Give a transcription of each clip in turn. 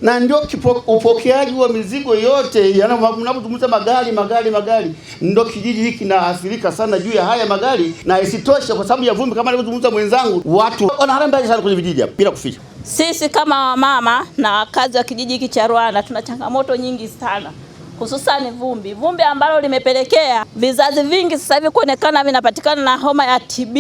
na ndio upokeaji wa mizigo yote. Mnapozungumza magari, ndio kijiji hiki kinaathirika sana juu ya haya magari, na isitoshe kwa sababu ya vumbi, kama alivyozungumza mwenzangu, watu wanaharambika sana kwenye vijiji bila kuficha. Sisi kama mama na wakazi wa kijiji hiki cha Ruanda tuna changamoto nyingi sana, hususani vumbi ambalo limepelekea vizazi vingi sasa hivi kuonekana vinapatikana na homa ya TB.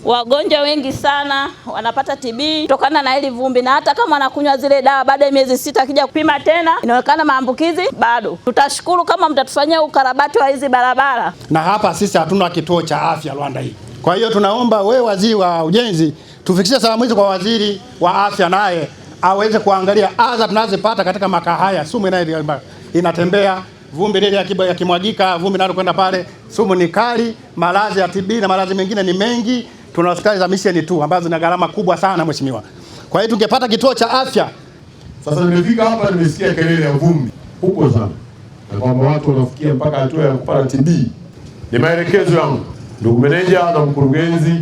Wagonjwa wengi sana wanapata TB kutokana na hili vumbi, na hata kama wanakunywa zile dawa baada ya miezi 6 akija kupima tena inaonekana maambukizi bado. Tutashukuru kama mtatufanyia ukarabati wa hizi barabara. Na hapa sisi hatuna kituo cha afya Ruanda hii. Kwa hiyo tunaomba wewe waziri wa ujenzi tufikishe salamu hizo kwa waziri wa afya, naye aweze kuangalia adha tunazopata katika makaa haya. Sumu inatembea, vumbi lile yakimwagika, vumbi nalo kwenda pale, sumu ni kali, maradhi ya TB na maradhi mengine ni mengi. Tuna hospitali za misheni tu ambazo zina gharama kubwa sana mheshimiwa. Kwa hiyo tungepata kituo cha afya. Sasa nimefika hapa, nimesikia kelele ya vumbi huko sana, na kwamba watu wanafikia mpaka hatua ya kupata TB. Ni maelekezo yangu ndugu meneja na mkurugenzi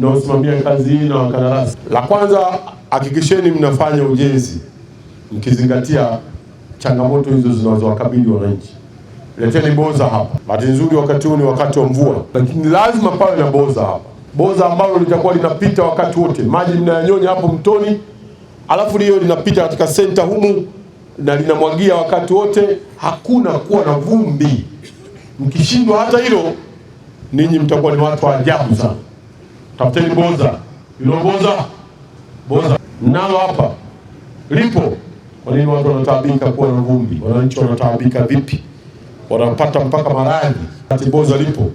na usimamia kazi hii na wakandarasi. La kwanza, hakikisheni mnafanya ujenzi mkizingatia changamoto hizo zinazowakabili wananchi. Leteni boza hapa. Bahati nzuri wakati huu ni wakati wa mvua, lakini lazima pawe na boza hapa. Boza ambalo litakuwa linapita wakati wote. Maji mnayanyonya hapo mtoni, alafu hiyo linapita katika senta humu na linamwagia wakati wote, hakuna kuwa na vumbi. Mkishindwa hata hilo, ninyi mtakuwa ni watu wa ajabu sana. Tafuteni boza. Hilo boza nalo hapa lipo. Kwa nini watu wanataabika kuwa na vumbi? Wananchi wanataabika vipi? Wanapata mpaka maradhi. Ati boza lipo.